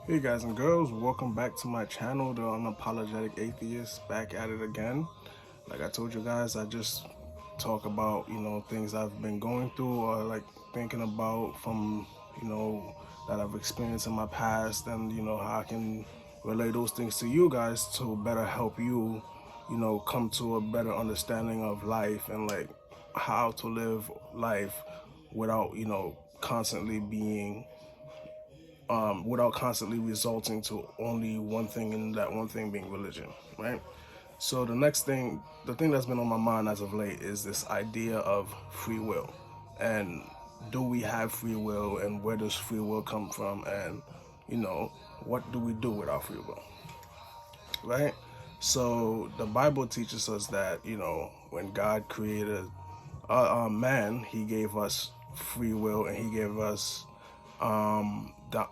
Hey guys and girls, welcome back to my channel, The Unapologetic Atheist, back at it again. Like I told you guys, I just talk about, things I've been going through or like thinking about from, that I've experienced in my past and, how I can relay those things to you guys to better help you, come to a better understanding of life and like how to live life without, constantly being without constantly resulting to only one thing and that one thing being religion, right? So the thing that's been on my mind as of late is this idea of free will. And do we have free will and where does free will come from and, what do we do with our free will, right? So the Bible teaches us that, when God created man, he gave us free will and he gave us the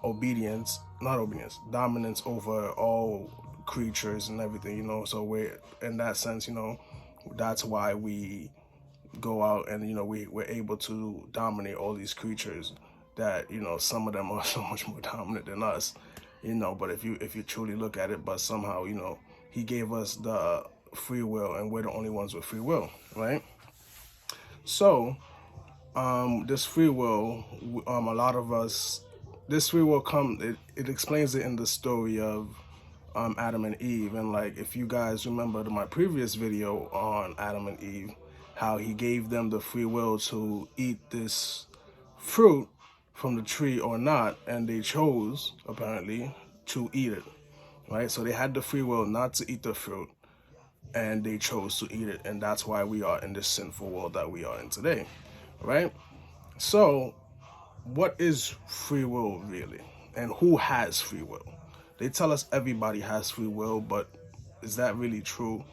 dominance over all creatures and everything, so we're in that sense, that's why we go out and we're able to dominate all these creatures that some of them are so much more dominant than us, but if you truly look at it, but somehow he gave us the free will and we're the only ones with free will, right? So this free will, a lot of us, this free will it explains it in the story of Adam and Eve. And like, if you guys remember my previous video on Adam and Eve, how he gave them the free will to eat this fruit from the tree or not, and they chose, apparently, to eat it, right? So they had the free will not to eat the fruit, and they chose to eat it, and that's why we are in this sinful world that we are in today, right? So, what is free will really? And who has free will? They tell us everybody has free will, but is that really true?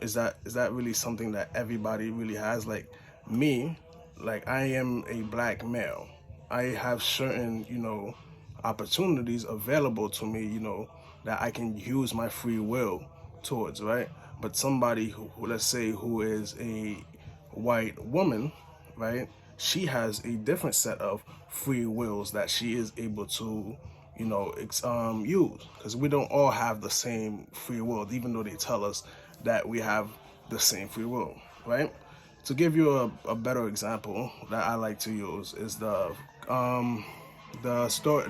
Is that really something that everybody really has? Like me, like I am a black male. I have certain, opportunities available to me, that I can use my free will towards, right? But somebody who let's say, who is a white woman, right? She has a different set of free wills that she is able to, use, because we don't all have the same free will, even though they tell us that we have the same free will, right? To give you a better example that I like to use is the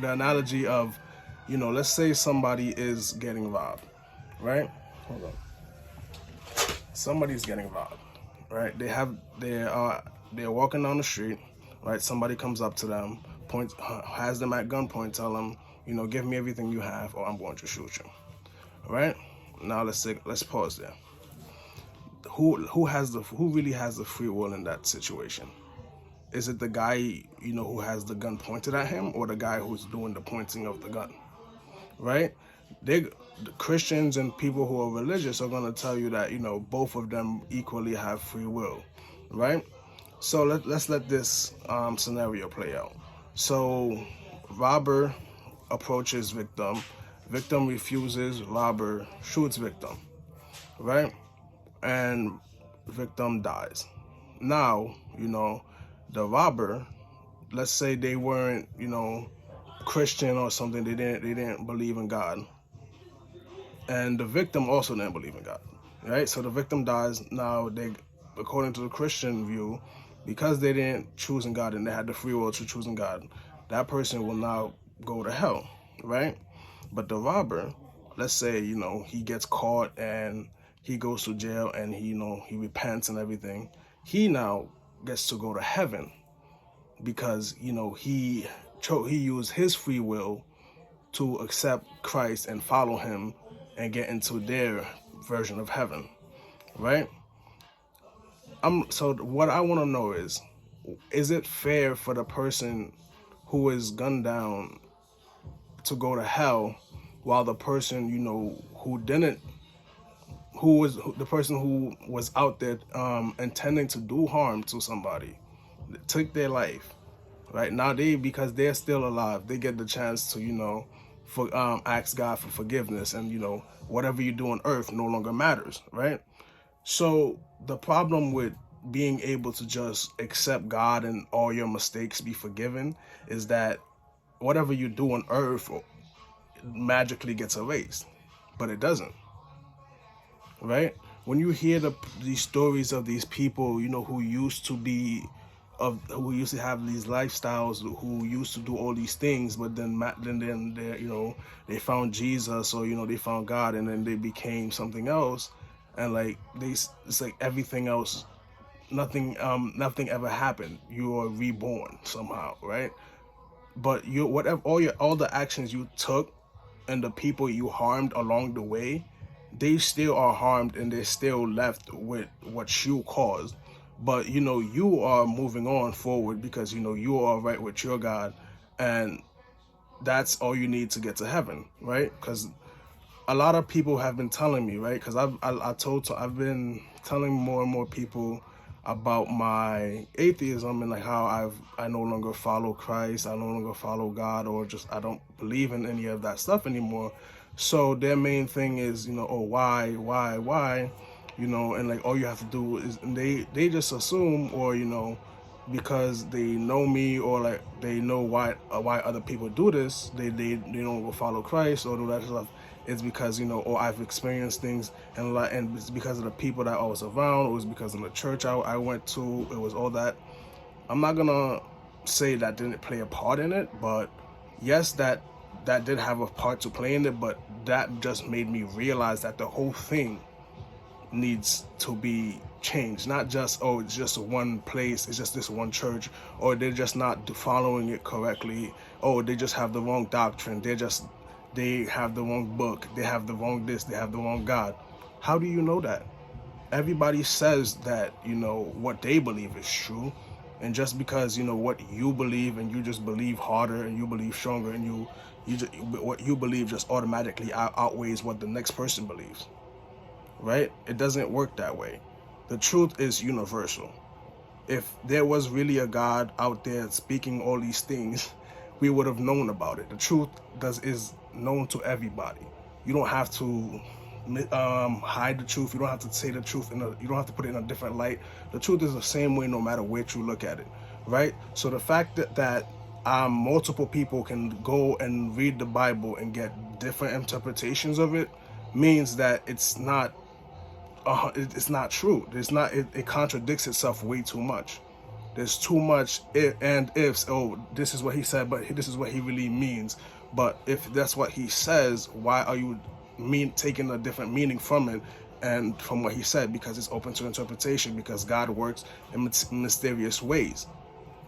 analogy of, let's say somebody is getting robbed, right? Hold on. Somebody's getting robbed, right? They're walking down the street, right? Somebody comes up to them, has them at gunpoint, tell them, give me everything you have, or I'm going to shoot you, right? Now let's pause there. Who really has the free will in that situation? Is it the guy who has the gun pointed at him, or the guy who's doing the pointing of the gun, right? The Christians and people who are religious are going to tell you that both of them equally have free will, right? So let's let this scenario play out. So robber approaches victim refuses, robber shoots victim, right? And victim dies. Now, the robber, let's say they weren't, Christian or something, they didn't believe in God. And the victim also didn't believe in God. Right? So the victim dies. Now according to the Christian view, because they didn't choose in God and they had the free will to choose in God, that person will now go to hell, right? But the robber, let's say, he gets caught and he goes to jail and he repents and everything. He now gets to go to heaven because, he used his free will to accept Christ and follow him and get into their version of heaven, right? So what I want to know is it fair for the person who is gunned down to go to hell, while the person who didn't, the person who was out there intending to do harm to somebody, took their life, right? Now because they're still alive, they get the chance to ask God for forgiveness, and whatever you do on earth no longer matters, right? So the problem with being able to just accept God and all your mistakes be forgiven is that whatever you do on earth magically gets erased, but it doesn't, right? When you hear these stories of these people, who used to be, who used to have these lifestyles, who used to do all these things, but then they, they found Jesus, or they found God, and then they became something else, and like it's like everything else, nothing ever happened. You are reborn somehow, right? But all the actions you took and the people you harmed along the way, they still are harmed and they're still left with what you caused. But you are moving on forward because you are right with your God, and that's all you need to get to heaven, right? Because a lot of people have been telling me, right? Because I've been telling more and more people about my atheism, and like how I no longer follow Christ, I no longer follow God, or just I don't believe in any of that stuff anymore. So their main thing is, oh, why, and like all you have to do is, and they just assume, or because they know me, or like they know why other people do this, they don't go follow Christ or do that stuff. It's because or I've experienced things, and it's because of the people that I was around, or it's because of the church I went to. It was all that. I'm not gonna say that didn't play a part in it, but yes, that did have a part to play in it. But that just made me realize that the whole thing needs to be changed. Not just, oh, it's just one place, it's just this one church, or they're just not following it correctly, oh, they just have the wrong doctrine, they have the wrong book, they have the wrong this, they have the wrong God. How do you know that? Everybody says that what they believe is true, and just because what you believe, and you just believe harder and you believe stronger, and what you believe just automatically outweighs what the next person believes, right? It doesn't work that way. The truth is universal. If there was really a God out there speaking all these things, we would have known about it. The truth is known to everybody. You don't have to hide the truth. You don't have to say the truth you don't have to put it in a different light. The truth is the same way no matter which you look at it, right? So the fact that multiple people can go and read the Bible and get different interpretations of it means that it's not true. It contradicts itself way too much. There's too much and ifs. Oh, this is what he said, but this is what he really means. But if that's what he says, why are you taking a different meaning from it and from what he said? Because it's open to interpretation, because God works in mysterious ways.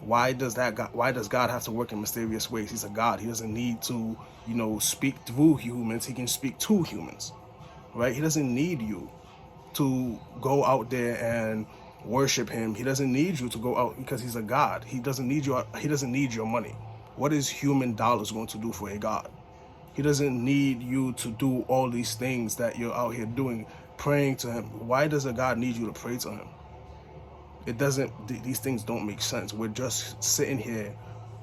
Why does God have to work in mysterious ways? He's a God. He doesn't need to, speak through humans. He can speak to humans, right? He doesn't need you to go out there and worship him. He doesn't need you to go out because he's a God. He doesn't need your money. What is human dollars going to do for a God? He doesn't need you to do all these things that you're out here doing, praying to him. Why does a God need you to pray to him? It doesn't. These things don't make sense. We're just sitting here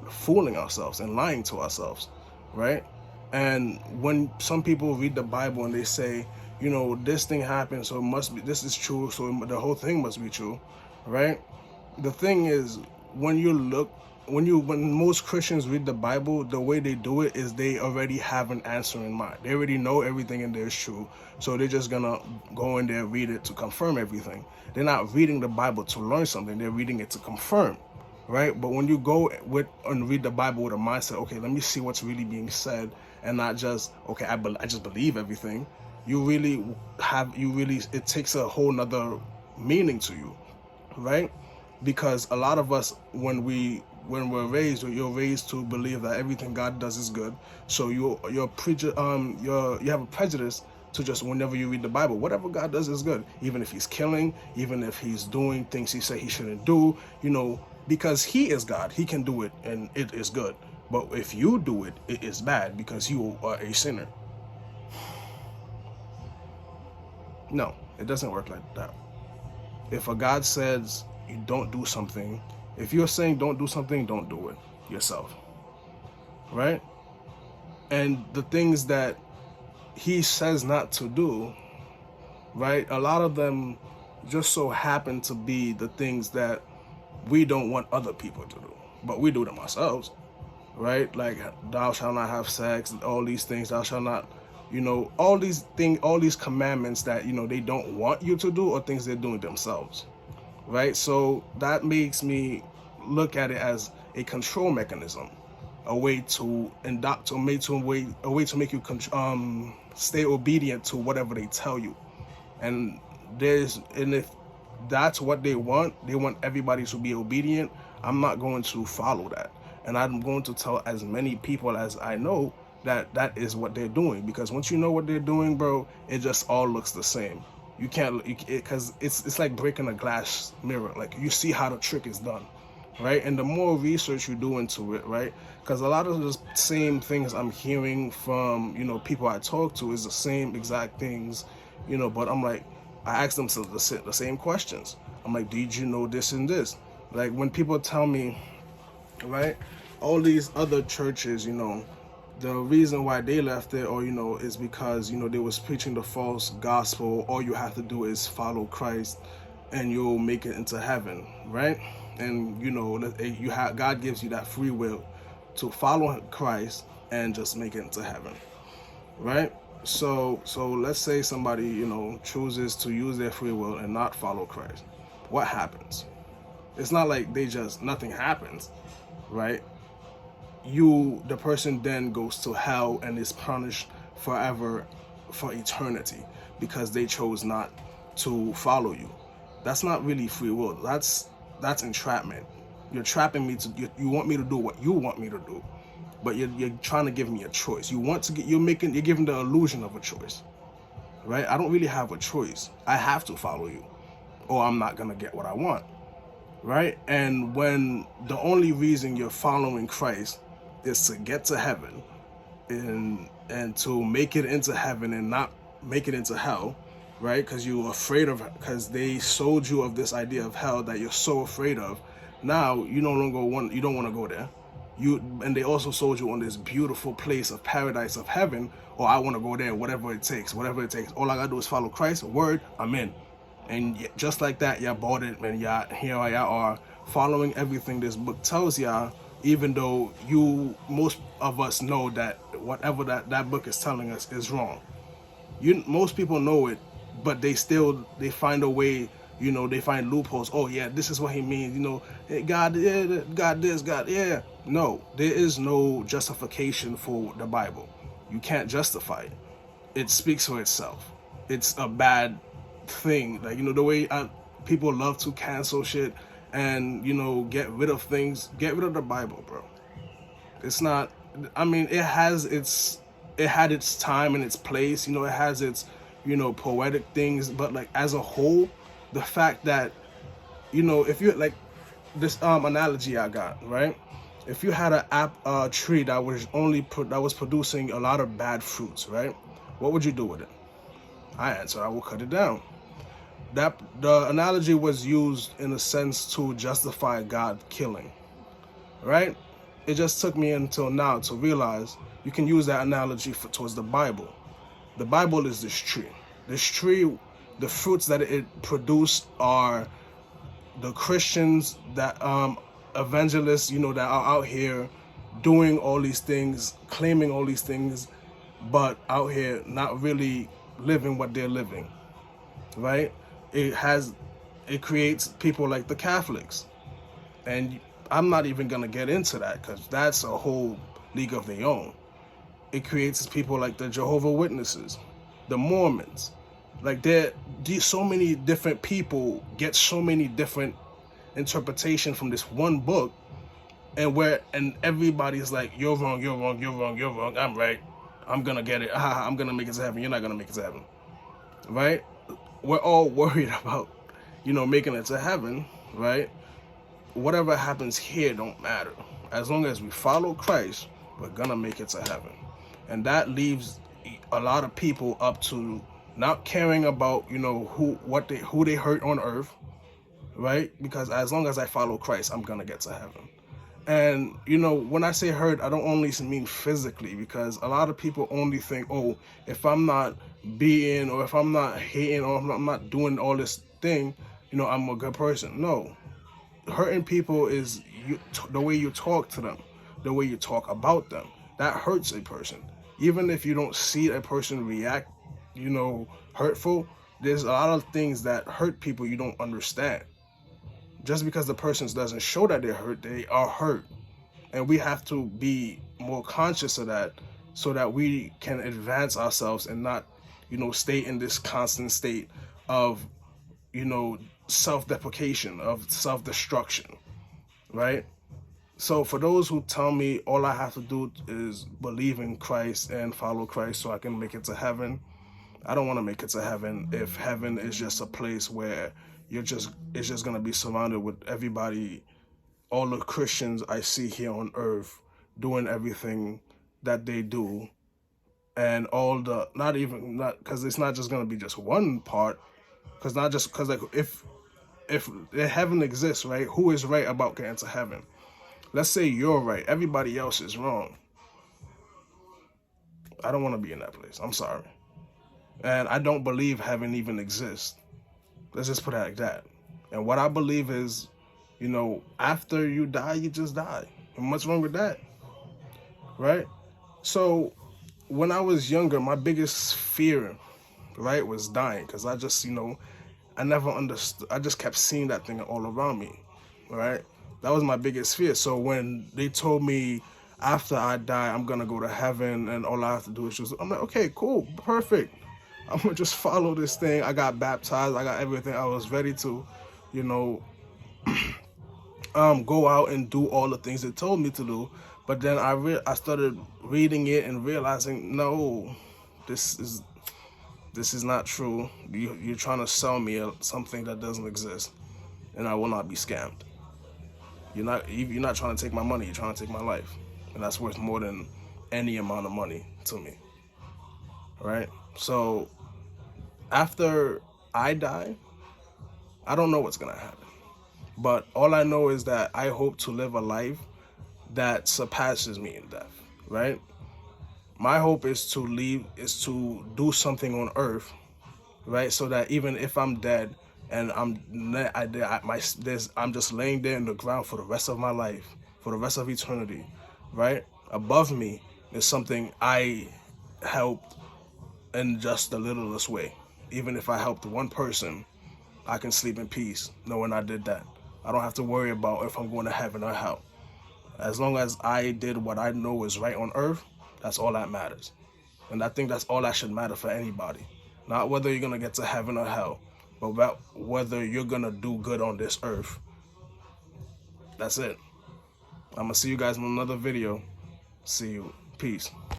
fooling ourselves and lying to ourselves, right? And when some people read the Bible and they say, this thing happened, so this is true, so the whole thing must be true, right? The thing is, when most Christians read the Bible, the way they do it is they already have an answer in mind. They already know everything in there is true, so they're just gonna go in there, read it to confirm everything. They're not reading the Bible to learn something, they're reading it to confirm, right? But when you go and read the Bible with a mindset, okay, let me see what's really being said, and not just, okay, I just believe everything. It takes a whole nother meaning to you, right? Because a lot of us, when we're raised, or you're raised to believe that everything God does is good, so you have a prejudice to just, whenever you read the Bible, whatever God does is good, even if he's killing, even if he's doing things he said he shouldn't do, because he is God, he can do it and it is good. But if you do it, it is bad because you are a sinner. No, it doesn't work like that. If a God says you don't do something, if you're saying don't do something, don't do it yourself, right? And the things that he says not to do, right, a lot of them just so happen to be the things that we don't want other people to do, but we do them ourselves. right? Like thou shalt not have sex, all these things, thou shalt not, all these things, all these commandments that, they don't want you to do, or things they're doing themselves, right? So that makes me look at it as a control mechanism, a way to indoctrinate, a way to make you stay obedient to whatever they tell you. And if that's what they want everybody to be obedient, I'm not going to follow that. And I'm going to tell as many people as I know that that is what they're doing. Because once you know what they're doing, bro, it just all looks the same. You can't, because it's like breaking a glass mirror. Like, you see how the trick is done, right? And the more research you do into it, right? Because a lot of the same things I'm hearing from, people I talk to is the same exact things, but I'm like, I ask them the same questions. I'm like, did you know this and this? Like, when people tell me, right, all these other churches, the reason why they left it, or, is because, they was preaching the false gospel. All you have to do is follow Christ and you'll make it into heaven, right? And, God gives you that free will to follow Christ and just make it into heaven, right? So let's say somebody, chooses to use their free will and not follow Christ. What happens? It's not like nothing happens, right? The person then goes to hell and is punished forever, for eternity, because they chose not to follow you. That's not really free will. That's entrapment. You're trapping me you want me to do what you want me to do, but you're trying to give me a choice. You're giving the illusion of a choice, right? I don't really have a choice. I have to follow you, or I'm not gonna get what I want, right? And when the only reason you're following Christ is to get to heaven, and to make it into heaven and not make it into hell, right? Because you're afraid because they sold you of this idea of hell that you're so afraid of. Now you don't want to go there. And they also sold you on this beautiful place of paradise, of heaven. Or I want to go there, whatever it takes. All I gotta do is follow Christ. Word, I'm in. And just like that, y'all bought it, and here y'all are following everything this book tells y'all, even though most of us know that whatever that book is telling us is wrong. Most people know it, but they find a way, they find loopholes. Oh yeah, this is what he means, God, yeah, God this, God, yeah. No, there is no justification for the Bible. You can't justify it. It speaks for itself. It's a bad thing. Like, the way people love to cancel shit and, get rid of things. Get rid of the Bible, bro. It's not, it had its time and its place. It has its, poetic things. But, like, as a whole, the fact that, if you, like, this analogy I got, right? If you had a tree that was producing a lot of bad fruits, right? What would you do with it? I answered, I will cut it down. The analogy was used in a sense to justify God killing, right? It just took me until now to realize you can use that analogy towards the Bible. The Bible is this tree. This tree, the fruits that it produced are the Christians, that evangelists, that are out here doing all these things, claiming all these things, but out here not really living what they're living, right? It creates people like the Catholics, and I'm not even gonna get into that because that's a whole league of their own. It creates people like the Jehovah's Witnesses, the Mormons. Like, so many different people get so many different interpretation from this one book, and everybody's like, you're wrong, you're wrong, you're wrong, you're wrong, I'm right, I'm gonna get it, I'm gonna make it to heaven, you're not gonna make it to heaven, right? We're all worried about, making it to heaven, right? Whatever happens here don't matter. As long as we follow Christ, we're gonna make it to heaven. And that leaves a lot of people up to not caring about, who they hurt on earth, right? Because as long as I follow Christ, I'm gonna get to heaven. And, when I say hurt, I don't only mean physically, because a lot of people only think, oh, if I'm not being, or if I'm not hating, or if I'm not doing all this thing, I'm a good person. No. Hurting people is the way you talk to them, the way you talk about them. That hurts a person. Even if you don't see a person react, hurtful, there's a lot of things that hurt people you don't understand. Just because the person doesn't show that they're hurt, they are hurt. And we have to be more conscious of that so that we can advance ourselves and not, stay in this constant state of, self-deprecation, of self-destruction, right? So for those who tell me all I have to do is believe in Christ and follow Christ so I can make it to heaven, I don't want to make it to heaven if heaven is just a place where it's just going to be surrounded with everybody, all the Christians I see here on earth doing everything that they do, and all the, not because it's not just going to be just one part, because like if heaven exists, right, who is right about getting to heaven? Let's say you're right, everybody else is wrong. I don't want to be in that place. I'm sorry. And I don't believe heaven even exists. Let's just put it like that. And what I believe is, after you die, you just die. And what's wrong with that? Right? So when I was younger, my biggest fear, right, was dying. Because I just, I never understood. I just kept seeing that thing all around me. Right? That was my biggest fear. So when they told me after I die, I'm going to go to heaven and all I have to do is just, I'm like, okay, cool, perfect. I'm going to just follow this thing. I got baptized. I got everything. I was ready to, go out and do all the things they told me to do. But then I started reading it and realizing, no, this is not true. You're trying to sell me something that doesn't exist, and I will not be scammed. You're not trying to take my money. You're trying to take my life, and that's worth more than any amount of money to me. Right? So after I die, I don't know what's gonna happen. But all I know is that I hope to live a life that surpasses me in death, right? My hope is to do something on earth, right? So that even if I'm dead and I'm just laying there in the ground for the rest of my life, for the rest of eternity, right? Above me is something I helped in just the littlest way. Even if I helped one person, I can sleep in peace knowing I did that. I don't have to worry about if I'm going to heaven or hell. As long as I did what I know is right on earth, that's all that matters. And I think that's all that should matter for anybody. Not whether you're going to get to heaven or hell, but about whether you're going to do good on this earth. That's it. I'm going to see you guys in another video. See you. Peace.